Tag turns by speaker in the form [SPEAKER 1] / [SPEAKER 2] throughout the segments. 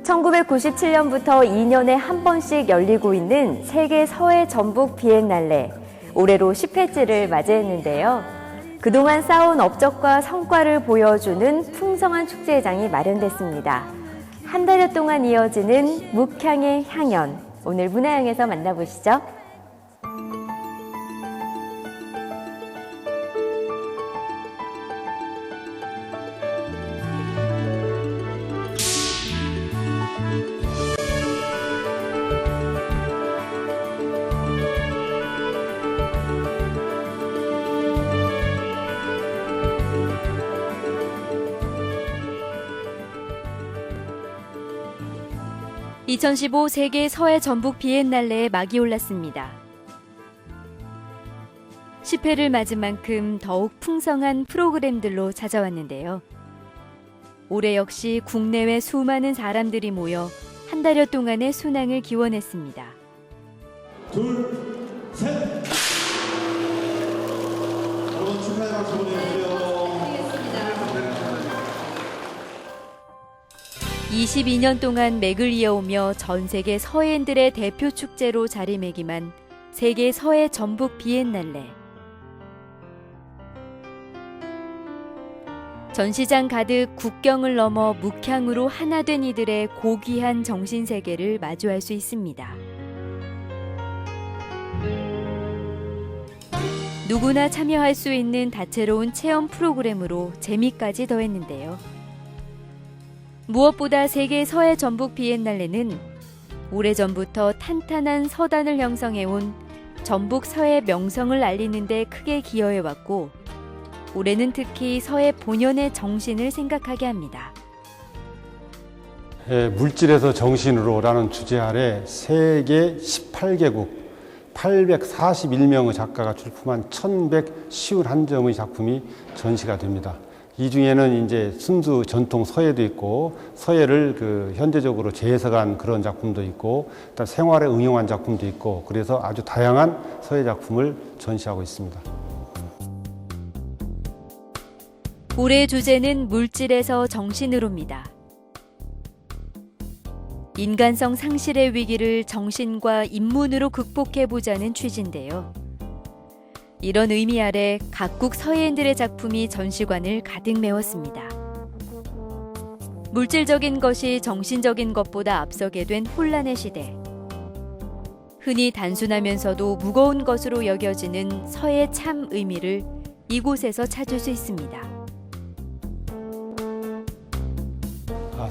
[SPEAKER 1] 1997년부터 2년에 한 번씩 열리고 있는 세계 서해 전북 비엔날레, 올해로 10회째를 맞이했는데요. 그동안 쌓아온 업적과 성과를 보여주는 풍성한 축제장이 마련됐습니다. 한 달여 동안 이어지는 묵향의 향연, 오늘 문화향에서 만나보시죠. (2015) 세계 서해 전북 비엔날레에 막이 올랐습니다. 10회를 맞은 만큼 더욱 풍성한 프로그램들로 찾아왔는데요. 올해 역시 국내외 수많은 사람들이 모여 한 달여 동안의 순항을 기원했습니다.
[SPEAKER 2] 둘, 셋! 여러분 축하의 박수 보내주세요.
[SPEAKER 1] 22년 동안 맥을 이어오며 전 세계 서해인들의 대표 축제로 자리매김한 세계 서해 전북 비엔날레. 전시장 가득 국경을 넘어 묵향으로 하나 된 이들의 고귀한 정신세계를 마주할 수 있습니다. 누구나 참여할 수 있는 다채로운 체험 프로그램으로 재미까지 더했는데요. 무엇보다 세계 서해 전북 비엔날레는 오래전부터 탄탄한 서단을 형성해온 전북 서해 명성을 알리는 데 크게 기여해왔고, 올해는 특히 서해 본연의 정신을 생각하게 합니다.
[SPEAKER 3] 물질에서 정신으로라는 주제 아래 세계 18개국 841명의 작가가 출품한 1151점의 작품이 전시가 됩니다. 이 중에는 이제 순수 전통 서예도 있고, 서예를 현대적으로 재해석한 그런 작품도 있고, 일단 생활에 응용한 작품도 있고, 그래서 아주 다양한 서예 작품을 전시하고 있습니다.
[SPEAKER 1] 올해의 주제는 물질에서 정신으로입니다. 인간성 상실의 위기를 정신과 인문으로 극복해보자는 취지인데요. 이런 의미 아래 각국 서해인들의 작품이 전시관을 가득 메웠습니다. 물질적인 것이 정신적인 것보다 앞서게 된 혼란의 시대. 흔히 단순하면서도 무거운 것으로 여겨지는 서의 참 의미를 이곳에서 찾을 수 있습니다.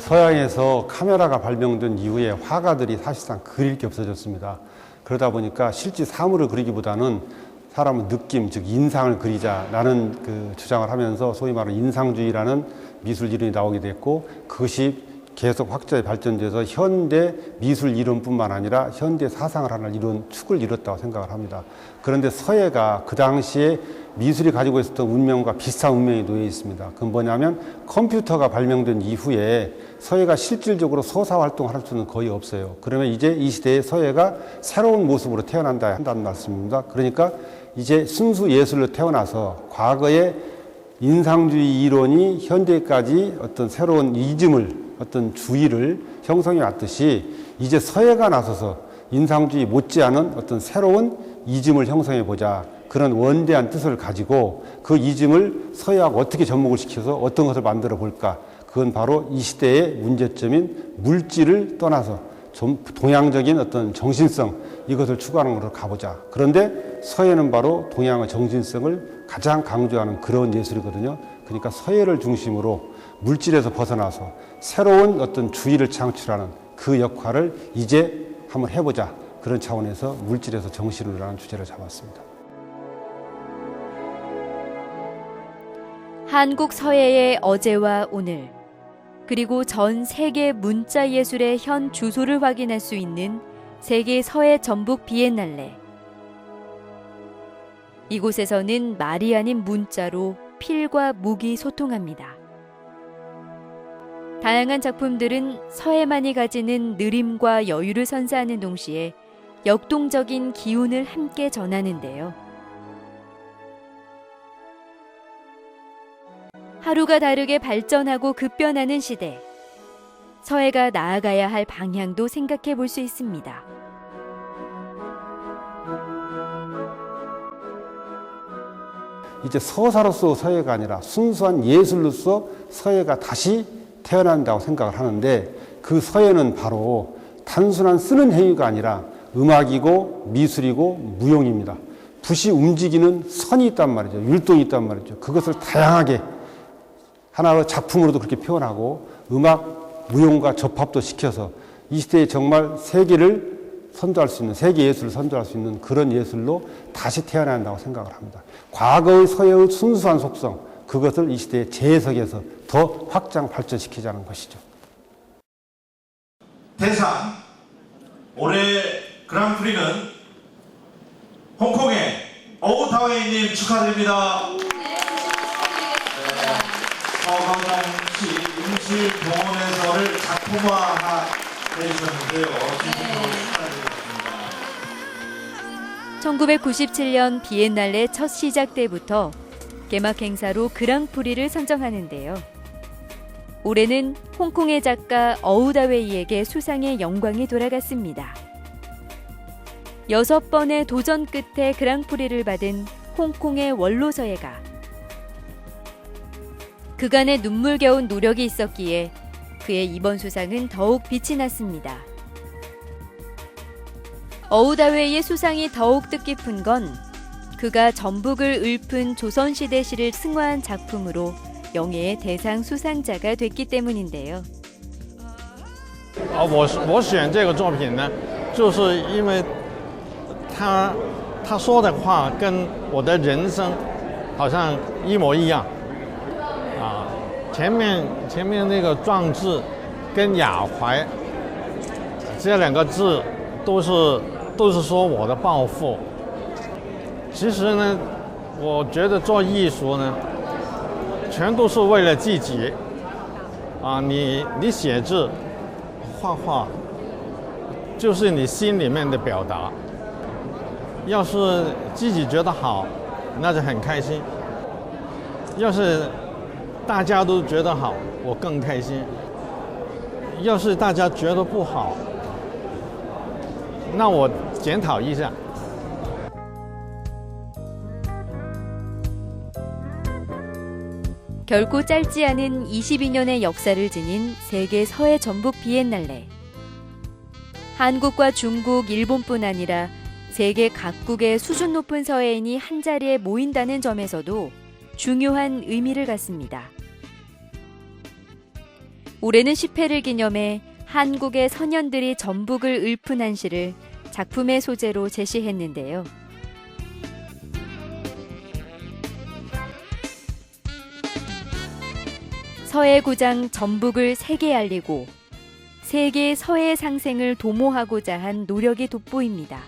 [SPEAKER 3] 서양에서 카메라가 발명된 이후에 화가들이 사실상 그릴 게 없어졌습니다. 그러다 보니까 실제 사물을 그리기보다는 사람은 느낌, 즉 인상을 그리자라는 주장을 하면서 소위 말하는 인상주의라는 미술 이론이 나오게 됐고, 그것이 계속 확장해 발전돼서 현대 미술 이론뿐만 아니라 현대 사상을 하는 축을 이뤘다고 생각을 합니다. 그런데 서예가 그 당시에 미술이 가지고 있었던 운명과 비슷한 운명이 놓여 있습니다. 그건 뭐냐면 컴퓨터가 발명된 이후에 서예가 실질적으로 서사 활동을 할 수는 거의 없어요. 그러면 이제 이 시대에 서예가 새로운 모습으로 태어난다 한다는 말씀입니다. 그러니까 이제 순수 예술로 태어나서 과거의 인상주의 이론이 현대까지 어떤 새로운 이즘을, 어떤 주의를 형성해 왔듯이 이제 서예가 나서서 인상주의 못지않은 어떤 새로운 이즘을 형성해 보자, 그런 원대한 뜻을 가지고 그 이즘을 서예하고 어떻게 접목을 시켜서 어떤 것을 만들어 볼까, 그건 바로 이 시대의 문제점인 물질을 떠나서 좀 동양적인 어떤 정신성, 이것을 추구하는 것으로 가보자. 그런데 서예는 바로 동양의 정신성을 가장 강조하는 그런 예술이거든요. 그러니까 서예를 중심으로 물질에서 벗어나서 새로운 어떤 주의를 창출하는 그 역할을 이제 한번 해보자. 그런 차원에서 물질에서 정신으로라는 주제를 잡았습니다.
[SPEAKER 1] 한국 서예의 어제와 오늘, 그리고 전 세계 문자 예술의 현 주소를 확인할 수 있는 세계 서해 전북 비엔날레. 이곳에서는 말이 아닌 문자로 필과 묵이 소통합니다. 다양한 작품들은 서해만이 가지는 느림과 여유를 선사하는 동시에 역동적인 기운을 함께 전하는데요. 하루가 다르게 발전하고 급변하는 시대. 서해가 나아가야 할 방향도 생각해 볼 수 있습니다.
[SPEAKER 3] 이제 서사로서 서예가 아니라 순수한 예술로서 서예가 다시 태어난다고 생각을 하는데, 그 서예는 바로 단순한 쓰는 행위가 아니라 음악이고 미술이고 무용입니다. 붓이 움직이는 선이 있단 말이죠. 율동이 있단 말이죠. 그것을 다양하게 하나의 작품으로도 그렇게 표현하고 음악, 무용과 접합도 시켜서 이 시대에 정말 세계를 선도할 수 있는, 세계 예술을 선도할 수 있는 그런 예술로 다시 태어난다고 생각을 합니다. 과거의 서예의 순수한 속성, 그것을 이 시대의 재해석에서 더 확장 발전시키자는 것이죠.
[SPEAKER 2] 대상 올해 그랑프리는 홍콩의 어우타웨이님 축하드립니다. 서강정시 임실동원에서를 작품화해주셨는데요. 진심으로 축하드립니다.
[SPEAKER 1] 1997년 비엔날레 첫 시작 때부터 개막 행사로 그랑프리를 선정하는데요. 올해는 홍콩의 작가 어우다웨이에게 수상의 영광이 돌아갔습니다. 6번의 도전 끝에 그랑프리를 받은 홍콩의 원로서예가, 그간의 눈물겨운 노력이 있었기에 그의 이번 수상은 더욱 빛이 났습니다. 어우다웨이의 수상이 더욱 뜻깊은 건 그가 전북을 읊은 조선시대 시를 승화한 작품으로 영예의 대상 수상자가 됐기 때문인데요.
[SPEAKER 4] 我选这个作品呢，就是因为他说的话跟我的人生好像一模一样啊。前面那个壮志跟雅怀这2个字都是说我的抱负。其实呢，我觉得做艺术呢，全都是为了自己啊。你写字、画画，就是你心里面的表达。要是自己觉得好，那就很开心；要是大家都觉得好，我更开心；要是大家觉得不好，那我检讨一下。
[SPEAKER 1] 결코 짧지 않은 22년의 역사를 지닌 세계 서해 전북 비엔날레. 한국과 중국, 일본뿐 아니라 세계 각국의 수준 높은 서해인이 한자리에 모인다는 점에서도 중요한 의미를 갖습니다. 올해는 10회를 기념해 한국의 선현들이 전북을 읊은 한시를 작품의 소재로 제시했는데요. 서해 고장 전북을 세계에 알리고 세계 서해 상생을 도모하고자 한 노력이 돋보입니다.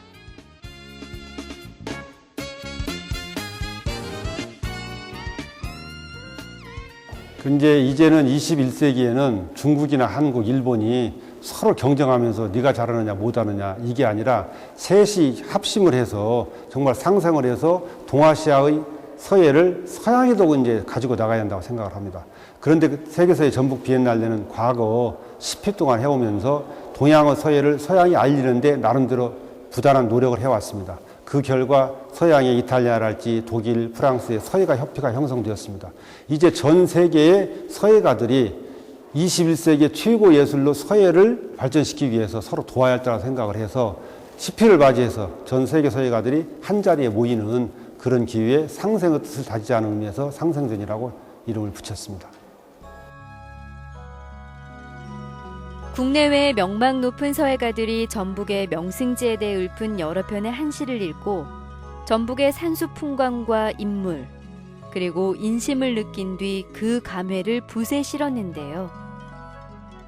[SPEAKER 3] 근데 이제는 21세기에는 중국이나 한국, 일본이 서로 경쟁하면서 네가 잘하느냐 못하느냐 이게 아니라 셋이 합심을 해서 정말 상생을 해서 동아시아의 서예를 서양에도 이제 가지고 나가야 한다고 생각을 합니다. 그런데 세계서예 전북 비엔날레는 과거 10회 동안 해오면서 동양의 서예를 서양이 알리는데 나름대로 부단한 노력을 해왔습니다. 그 결과 서양의 이탈리아랄지 독일, 프랑스의 서예가 협회가 형성되었습니다. 이제 전 세계의 서예가들이 21세기의 최고 예술로 서예를 발전시키기 위해서 서로 도와야 할 거라고 생각을 해서 10회를 맞이해서 전 세계 서예가들이 한자리에 모이는 그런 기회에 상생의 뜻을 다지자는 의미에서 상생전이라고 이름을 붙였습니다.
[SPEAKER 1] 국내외의 명망 높은 서예가들이 전북의 명승지에 대해 읊은 여러 편의 한시를 읽고 전북의 산수 풍광과 인물 그리고 인심을 느낀 뒤 그 감회를 붓에 실었는데요.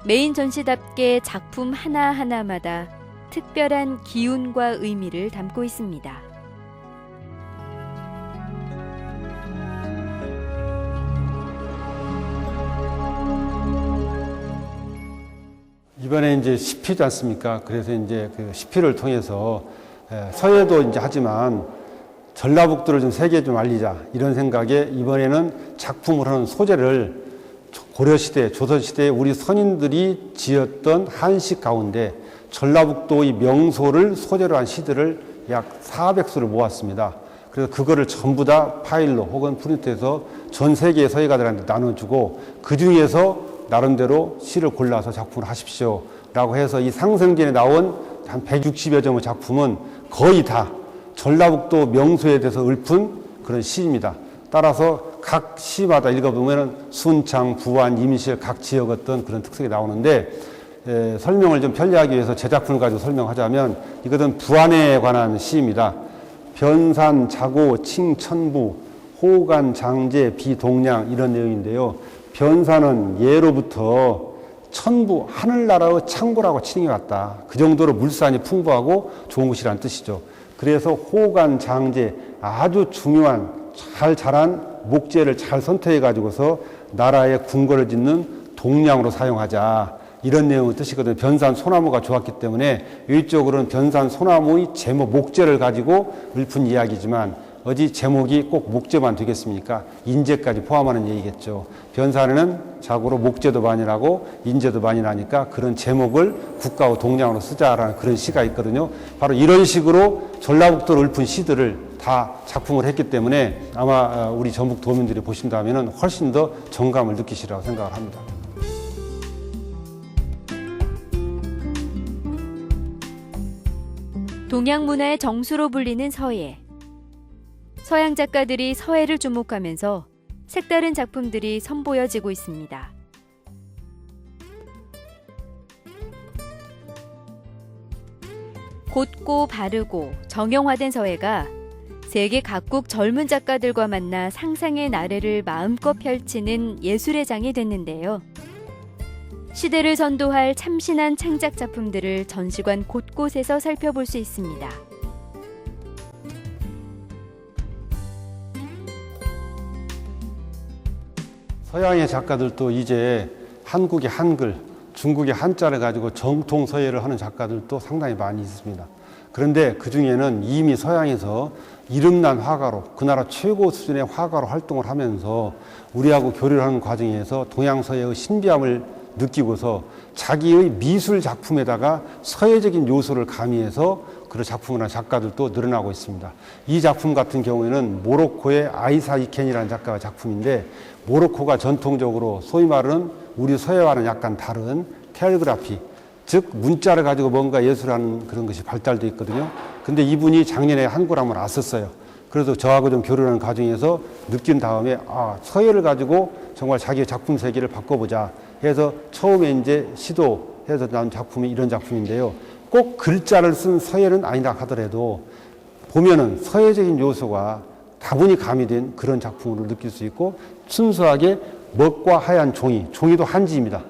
[SPEAKER 1] 메인 전시답게 작품 하나하나마다 특별한 기운과 의미를 담고 있습니다.
[SPEAKER 3] 이번에 이제 10회지 않습니까? 그래서 이제 그 10회를 통해서 서예도 이제 하지만 전라북도를 좀 세계에 좀 알리자 이런 생각에 이번에는 작품을 하는 소재를 고려시대, 조선시대에 우리 선인들이 지었던 한식 가운데 전라북도의 명소를 소재로 한 시들을 약 400수를 모았습니다. 그래서 그거를 전부 다 파일로 혹은 프린트해서 전 세계의 서예가들한테 나눠주고 그 중에서 나름대로 시를 골라서 작품을 하십시오 라고 해서 이 상승전에 나온 한 160여 점의 작품은 거의 다 전라북도 명소에 대해서 읊은 그런 시입니다. 따라서 각 시마다 읽어보면 순창, 부안, 임실 각 지역 어떤 그런 특색이 나오는데 설명을 좀 편리하기 위해서 제 작품을 가지고 설명하자면 이것은 부안에 관한 시입니다. 변산, 자고, 칭, 천부, 호간, 장제, 비동량 이런 내용인데요. 변산은 예로부터 천부, 하늘나라의 창고라고 치는 게 같다. 그 정도로 물산이 풍부하고 좋은 곳이라는 뜻이죠. 그래서 호간, 장제 아주 중요한 잘 자란 목재를 잘 선택해 가지고서 나라에 궁궐을 짓는 동량으로 사용하자. 이런 내용의 뜻이거든요. 변산 소나무가 좋았기 때문에 이쪽으로는 변산 소나무의 제목, 목재를 가지고 읊은 이야기지만 어디 제목이 꼭 목재만 되겠습니까? 인재까지 포함하는 얘기겠죠. 변산에는 자고로 목재도 많이 나고 인재도 많이 나니까 그런 제목을 국가의 동량으로 쓰자라는 그런 시가 있거든요. 바로 이런 식으로 전라북도를 읊은 시들을 다 작품을 했기 때문에 아마 우리 전북 도민들이 보신다면 훨씬 더 정감을 느끼시라고 생각을 합니다.
[SPEAKER 1] 동양 문화의 정수로 불리는 서예. 서양 작가들이 서예를 주목하면서 색다른 작품들이 선보여지고 있습니다. 곧고 바르고 정형화된 서예가 세계 각국 젊은 작가들과 만나 상상의 나래를 마음껏 펼치는 예술의 장이 됐는데요. 시대를 선도할 참신한 창작 작품들을 전시관 곳곳에서 살펴볼 수 있습니다.
[SPEAKER 3] 서양의 작가들도 이제 한국의 한글, 중국의 한자를 가지고 정통 서예를 하는 작가들도 상당히 많이 있습니다. 그런데 그 중에는 이미 서양에서 이름난 화가로, 그 나라 최고 수준의 화가로 활동을 하면서 우리하고 교류를 하는 과정에서 동양 서예의 신비함을 느끼고서 자기의 미술 작품에다가 서예적인 요소를 가미해서 그런 작품을 한 작가들도 늘어나고 있습니다. 이 작품 같은 경우에는 모로코의 아이사 이켄이라는 작가의 작품인데, 모로코가 전통적으로 소위 말하는 우리 서예와는 약간 다른 캘리그라피, 즉 문자를 가지고 뭔가 예술하는 그런 것이 발달되어 있거든요. 근데 이분이 작년에 한국을 한번 왔었어요. 그래서 저하고 좀 교류하는 과정에서 느낀 다음에 서예를 가지고 정말 자기의 작품 세계를 바꿔보자 해서 처음에 이제 시도해서 나온 작품이 이런 작품인데요. 꼭 글자를 쓴 서예는 아니다 하더라도 보면은 서예적인 요소가 다분히 가미된 그런 작품으로 느낄 수 있고, 순수하게 먹과 하얀 종이, 종이도 한지입니다.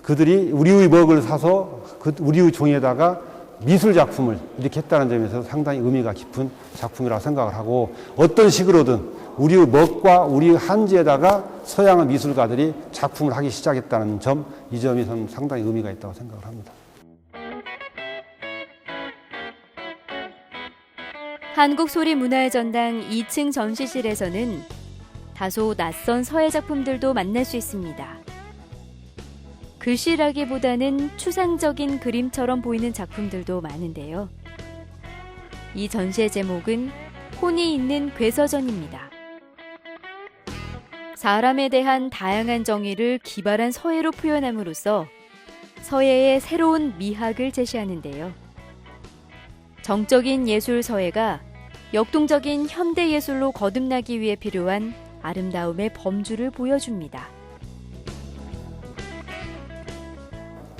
[SPEAKER 3] 그들이 우리의 먹을 사서 그 우리의 종이에다가 미술 작품을 이렇게 했다는 점에서 상당히 의미가 깊은 작품이라고 생각을 하고, 어떤 식으로든 우리의 먹과 우리의 한지에다가 서양의 미술가들이 작품을 하기 시작했다는 점, 이 점이 저는 상당히 의미가 있다고 생각을 합니다.
[SPEAKER 1] 한국소리문화의 전당 2층 전시실에서는 다소 낯선 서예 작품들도 만날 수 있습니다. 글씨라기보다는 추상적인 그림처럼 보이는 작품들도 많은데요. 이 전시의 제목은 혼이 있는 괴서전입니다. 사람에 대한 다양한 정의를 기발한 서예로 표현함으로써 서예의 새로운 미학을 제시하는데요. 정적인 예술 서예가 역동적인 현대 예술로 거듭나기 위해 필요한 아름다움의 범주를 보여줍니다.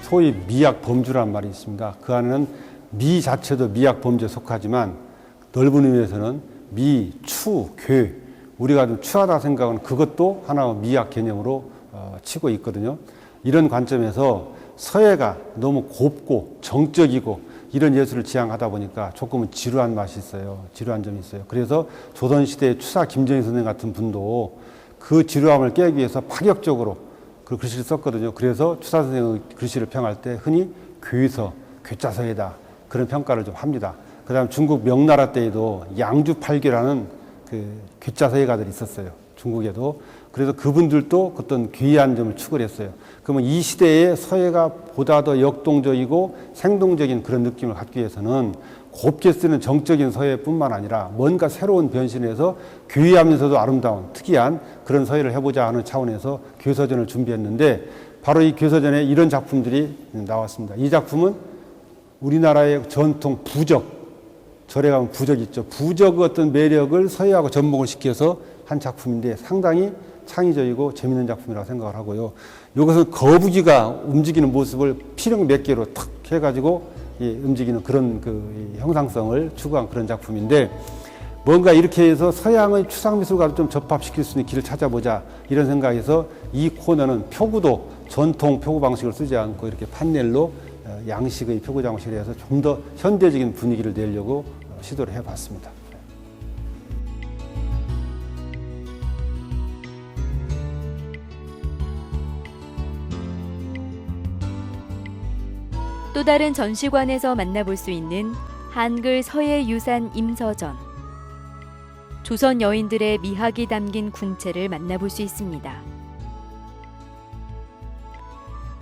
[SPEAKER 3] 소위 미학 범주란 말이 있습니다. 그 안에는 미 자체도 미학 범주에 속하지만 넓은 의미에서는 미, 추, 괴, 우리가 좀 추하다 생각은 그것도 하나의 미학 개념으로 치고 있거든요. 이런 관점에서 서예가 너무 곱고 정적이고 이런 예술을 지향하다 보니까 조금은 지루한 맛이 있어요. 지루한 점이 있어요. 그래서 조선시대의 추사 김정희 선생 같은 분도 그 지루함을 깨기 위해서 파격적으로 그 글씨를 썼거든요. 그래서 추사 선생의 글씨를 평할 때 흔히 괴서, 괴짜서예다 그런 평가를 좀 합니다. 그 다음 중국 명나라 때에도 양주팔계라는 그 괴짜서예가들이 있었어요. 중국에도. 그래서 그분들도 어떤 귀한 점을 추구를 했어요. 그러면 이 시대에 서예가 보다 더 역동적이고 생동적인 그런 느낌을 갖기 위해서는 곱게 쓰는 정적인 서예뿐만 아니라 뭔가 새로운 변신해서 귀하면서도 아름다운 특이한 그런 서예를 해보자 하는 차원에서 교서전을 준비했는데 바로 이 교서전에 이런 작품들이 나왔습니다. 이 작품은 우리나라의 전통 부적, 절에 가면 부적 있죠. 부적의 어떤 매력을 서예하고 접목을 시켜서 한 작품인데 상당히 창의적이고 재밌는 작품이라고 생각을 하고요. 이것은 거북이가 움직이는 모습을 피령 몇 개로 탁 해가지고 움직이는 그런 그 형상성을 추구한 그런 작품인데 뭔가 이렇게 해서 서양의 추상미술과도 좀 접합시킬 수 있는 길을 찾아보자 이런 생각에서 이 코너는 표구도 전통 표구 방식을 쓰지 않고 이렇게 판넬로 양식의 표구 장식을 해서 좀 더 현대적인 분위기를 내려고 시도를 해봤습니다.
[SPEAKER 1] 또 다른 전시관에서 만나볼 수 있는 한글 서예 유산 임서전. 조선 여인들의 미학이 담긴 궁체를 만나볼 수 있습니다.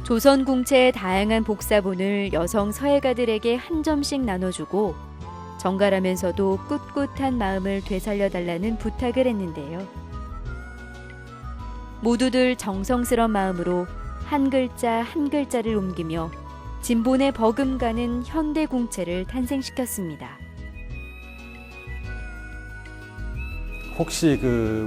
[SPEAKER 1] 조선 궁체의 다양한 복사본을 여성 서예가들에게 한 점씩 나눠주고 정갈하면서도 꿋꿋한 마음을 되살려달라는 부탁을 했는데요. 모두들 정성스런 마음으로 한 글자 한 글자를 옮기며 진본에 버금가는 현대 궁체를 탄생시켰습니다.
[SPEAKER 3] 혹시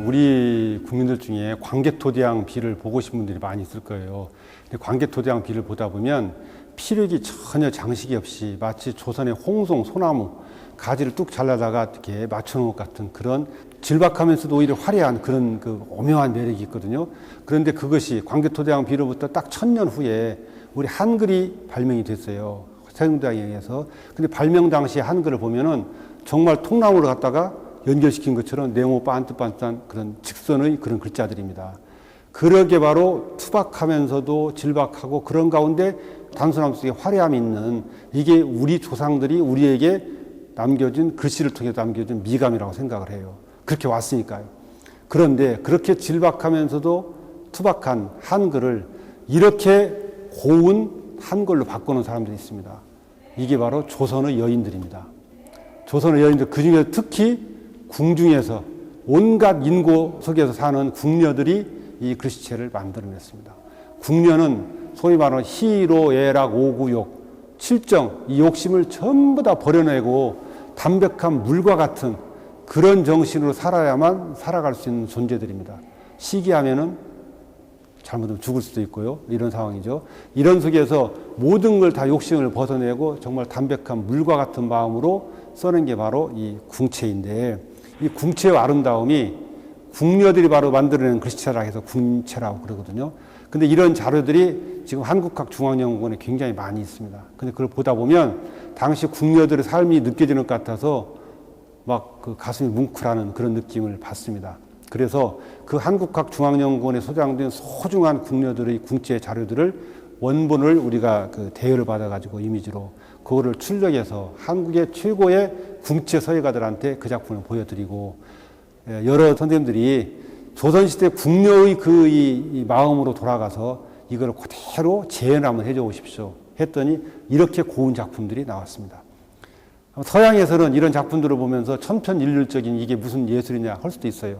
[SPEAKER 3] 우리 국민들 중에 광개토대왕 비를 보고 오신 분들이 많이 있을 거예요. 근데 광개토대왕 비를 보다 보면 피력이 전혀 장식이 없이 마치 조선의 홍송, 소나무 가지를 뚝 잘라다가 이렇게 맞춰놓은 것 같은 그런 질박하면서도 오히려 화려한 그런 그 오묘한 매력이 있거든요. 그런데 그것이 광개토대왕 비로부터 딱 1000년 후에 우리 한글이 발명이 됐어요. 세종대왕에 의해서. 근데 발명 당시 한글을 보면은 정말 통나무를 갖다가 연결시킨 것처럼 네모 반듯반듯한 그런 직선의 그런 글자들입니다. 그러게 바로 투박하면서도 질박하고 그런 가운데 단순함 속에 화려함이 있는 이게 우리 조상들이 우리에게 남겨준 글씨를 통해 남겨준 미감이라고 생각을 해요. 그렇게 왔으니까요. 그런데 그렇게 질박하면서도 투박한 한글을 이렇게 고운 한글로 바꾸는 사람들이 있습니다. 이게 바로 조선의 여인들입니다. 조선의 여인들, 그 중에 특히 궁중에서 온갖 인고 속에서 사는 궁녀들이 이 글씨체를 만들어냈습니다. 궁녀는 소위 말하는 희로, 애락, 오구욕, 칠정, 이 욕심을 전부 다 버려내고 담백한 물과 같은 그런 정신으로 살아야만 살아갈 수 있는 존재들입니다. 시기하면은 잘못하면 죽을 수도 있고요. 이런 상황이죠. 이런 속에서 모든 걸 다 욕심을 벗어내고 정말 담백한 물과 같은 마음으로 써낸 게 바로 이 궁체인데 이 궁체의 아름다움이 궁녀들이 바로 만들어낸 글씨체라고 해서 궁체라고 그러거든요. 근데 이런 자료들이 지금 한국학중앙연구원에 굉장히 많이 있습니다. 근데 그걸 보다 보면 당시 궁녀들의 삶이 느껴지는 것 같아서 막 그 가슴이 뭉클하는 그런 느낌을 받습니다. 그래서 그 한국학중앙연구원에 소장된 소중한 궁녀들의 궁체 자료들을 원본을 우리가 그 대여를 받아가지고 이미지로 그거를 출력해서 한국의 최고의 궁체 서예가들한테 그 작품을 보여드리고 여러 선생님들이 조선시대 궁녀의 이 마음으로 돌아가서 이걸 그대로 재현 한번 해줘 보십시오 했더니 이렇게 고운 작품들이 나왔습니다. 서양에서는 이런 작품들을 보면서 천편일률적인 이게 무슨 예술이냐 할 수도 있어요.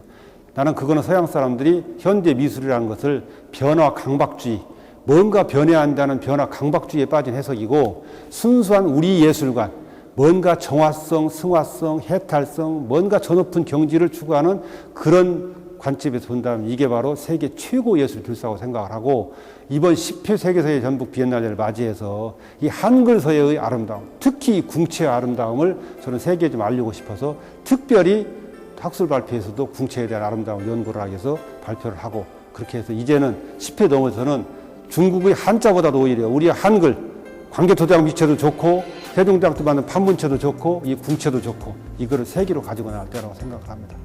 [SPEAKER 3] 나는 그거는 서양 사람들이 현대 미술이라는 것을 변화 강박주의, 뭔가 변해야 한다는 변화 강박주의에 빠진 해석이고 순수한 우리 예술관, 뭔가 정화성, 승화성, 해탈성, 뭔가 저 높은 경지를 추구하는 그런 관점에서 본다면 이게 바로 세계 최고 예술 교사라고 생각을 하고 이번 10회 세계서예 전북 비엔날레를 맞이해서 이 한글 서예의 아름다움, 특히 이 궁체의 아름다움을 저는 세계에 좀 알리고 싶어서 특별히 학술 발표에서도 궁체에 대한 아름다움을 연구를 하기 위해서 발표를 하고 그렇게 해서 이제는 10회 넘어서는 중국의 한자보다도 오히려 우리의 한글, 광개토대왕 미체도 좋고 세종대왕 때 만든 판문체도 좋고 이 궁체도 좋고 이거를 세계로 가지고 나갈 때라고 생각을 합니다.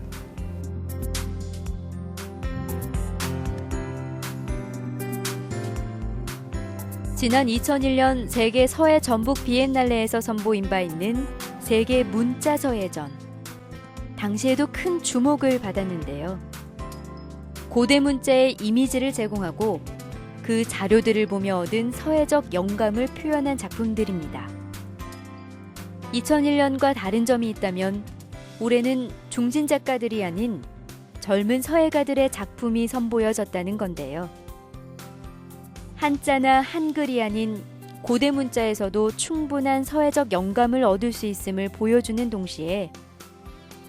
[SPEAKER 1] 지난 2001년 세계 서예 전북 비엔날레에서 선보인 바 있는 세계 문자 서예전. 당시에도 큰 주목을 받았는데요. 고대 문자의 이미지를 제공하고 그 자료들을 보며 얻은 서예적 영감을 표현한 작품들입니다. 2001년과 다른 점이 있다면 올해는 중진 작가들이 아닌 젊은 서예가들의 작품이 선보여졌다는 건데요. 한자나 한글이 아닌 고대 문자에서도 충분한 서예적 영감을 얻을 수 있음을 보여주는 동시에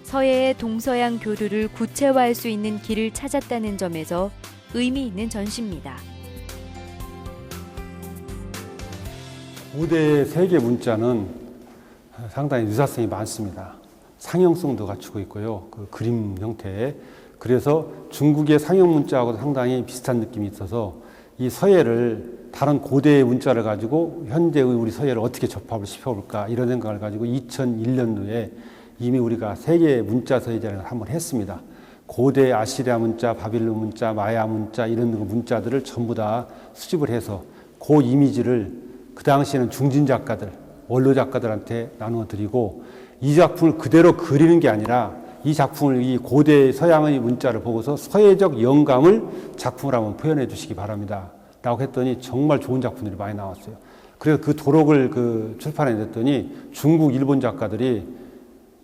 [SPEAKER 1] 서예의 동서양 교류를 구체화할 수 있는 길을 찾았다는 점에서 의미 있는 전시입니다.
[SPEAKER 3] 고대 세계 문자는 상당히 유사성이 많습니다. 상형성도 갖추고 있고요. 그 그림 형태에. 그래서 중국의 상형 문자하고 상당히 비슷한 느낌이 있어서 이 서예를 다른 고대의 문자를 가지고 현재의 우리 서예를 어떻게 접합을 시켜볼까 이런 생각을 가지고 2001년도에 이미 우리가 세계 문자 서예전을 한번 했습니다. 고대 아시리아 문자, 바빌론 문자, 마야 문자 이런 문자들을 전부 다 수집을 해서 그 이미지를 그 당시에는 중진 작가들, 원로 작가들한테 나누어 드리고 이 작품을 그대로 그리는 게 아니라 이 작품을 이 고대 서양의 문자를 보고서 서예적 영감을 작품을 한번 표현해 주시기 바랍니다. 라고 했더니 정말 좋은 작품들이 많이 나왔어요. 그래서 그 도록을 출판해 냈더니 중국, 일본 작가들이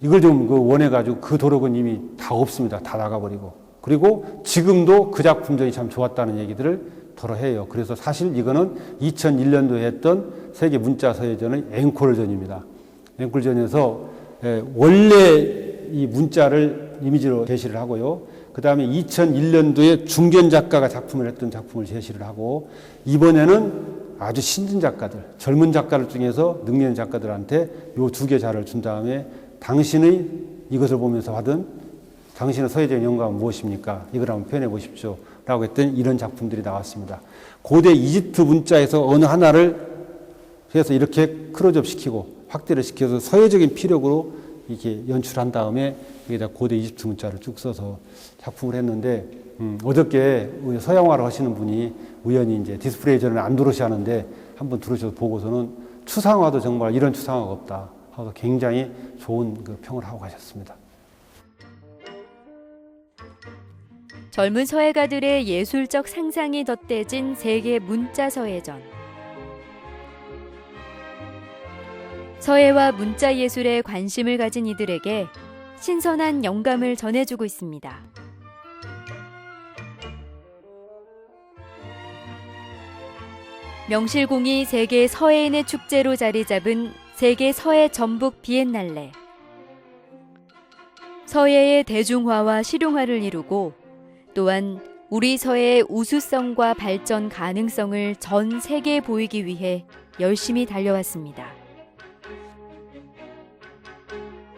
[SPEAKER 3] 이걸 좀 원해가지고 그 도록은 이미 다 없습니다. 다 나가버리고. 그리고 지금도 그 작품전이 참 좋았다는 얘기들을 더러 해요. 그래서 사실 이거는 2001년도에 했던 세계 문자 서예전의 앵콜전입니다. 앵콜전에서 원래 이 문자를 이미지로 제시를 하고요. 그 다음에 2001년도에 중견 작가가 작품을 했던 작품을 제시를 하고 이번에는 아주 신진 작가들, 젊은 작가들 중에서 능력 있는 작가들한테 요 두 개 자료를 준 다음에 당신의 이것을 보면서 받은 당신의 서예적 영감은 무엇입니까? 이걸 한번 표현해 보십시오. 라고 했더니 이런 작품들이 나왔습니다. 고대 이집트 문자에서 어느 하나를 해서 이렇게 클로즈업 시키고 확대를 시켜서 서예적인 피력으로 이렇게 연출한 다음에 여기다 고대 이집트 문자를 쭉 써서 작품을 했는데 어저께 서양화를 하시는 분이 우연히 이제 디스플레이 전에 안 들어오시는데 한번 들어오셔서 보고서는 추상화도 정말 이런 추상화가 없다 하고 굉장히 좋은 그 평을 하고 가셨습니다.
[SPEAKER 1] 젊은 서예가들의 예술적 상상이 덧대진 세계 문자 서예전. 서예와 문자 예술에 관심을 가진 이들에게 신선한 영감을 전해주고 있습니다. 명실공히 세계 서예인의 축제로 자리 잡은 세계 서예 전북 비엔날레. 서예의 대중화와 실용화를 이루고 또한 우리 서예의 우수성과 발전 가능성을 전 세계에 보이기 위해 열심히 달려왔습니다.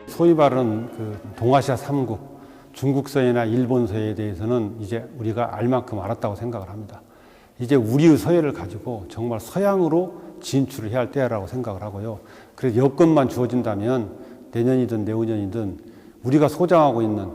[SPEAKER 3] 소위 말하는 그 동아시아 3국, 중국 서예나 일본 서예에 대해서는 이제 우리가 알 만큼 알았다고 생각을 합니다. 이제 우리의 서예를 가지고 정말 서양으로 진출을 해야 할 때라고 생각을 하고요. 그래서 여건만 주어진다면 내년이든 내후년이든 우리가 소장하고 있는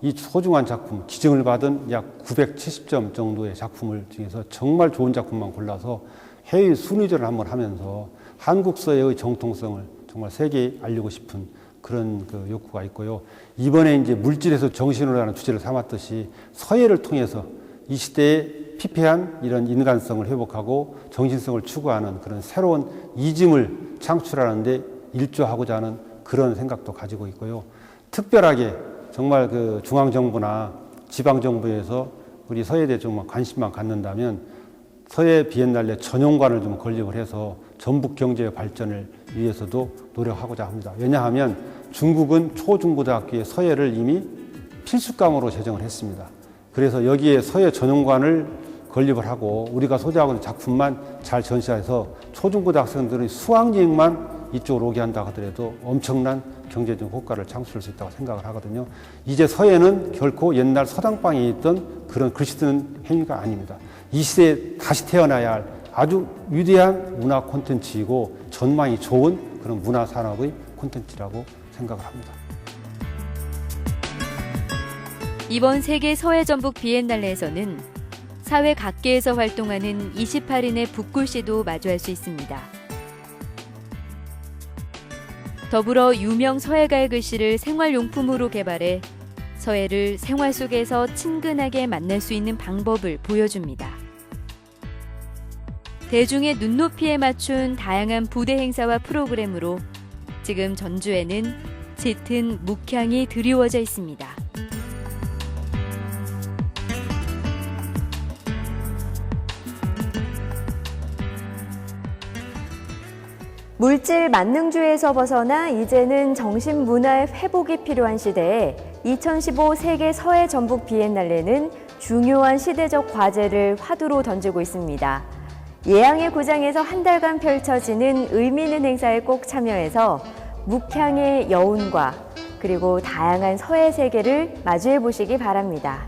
[SPEAKER 3] 이 소중한 작품, 기증을 받은 약 970점 정도의 작품을 중에서 정말 좋은 작품만 골라서 해외 순위전을 한번 하면서 한국 서예의 정통성을 정말 세계에 알리고 싶은 그런 그 욕구가 있고요. 이번에 이제 물질에서 정신으로 라는 주제를 삼았듯이 서예를 통해서 이 시대에 피폐한 이런 인간성을 회복하고 정신성을 추구하는 그런 새로운 이즘을 창출하는데 일조하고자 하는 그런 생각도 가지고 있고요. 특별하게 정말 그 중앙정부나 지방정부에서 우리 서예에 대해 좀 관심만 갖는다면 서예 비엔날레 전용관을 좀 건립을 해서 전북 경제의 발전을 위해서도 노력하고자 합니다. 왜냐하면 중국은 초중고등학교에 서예를 이미 필수과목으로 제정을 했습니다. 그래서 여기에 서예 전용관을 건립을 하고 우리가 소재하고 있는 작품만 잘 전시해서 초중고등학생들의 수학여행만 이쪽으로 오게 한다 하더라도 엄청난 경제적 효과를 창출할 수 있다고 생각을 하거든요. 이제 서예는 결코 옛날 서당방에 있던 그런 글씨 쓰는 행위가 아닙니다. 이 시대에 다시 태어나야 할 아주 위대한 문화 콘텐츠이고 전망이 좋은 그런 문화 산업의 콘텐츠라고 생각을 합니다.
[SPEAKER 1] 이번 세계 서예 전북 비엔날레에서는 사회 각계에서 활동하는 28인의 붓글씨도 마주할 수 있습니다. 더불어 유명 서예가의 글씨를 생활용품으로 개발해 서해를 생활 속에서 친근하게 만날 수 있는 방법을 보여줍니다. 대중의 눈높이에 맞춘 다양한 부대 행사와 프로그램으로 지금 전주에는 짙은 묵향이 드리워져 있습니다. 물질 만능주의에서 벗어나 이제는 정신문화의 회복이 필요한 시대에 2015 세계 서해 전북 비엔날레는 중요한 시대적 과제를 화두로 던지고 있습니다. 예양의 고장에서 한 달간 펼쳐지는 의미 있는 행사에 꼭 참여해서 묵향의 여운과 그리고 다양한 서해 세계를 마주해 보시기 바랍니다.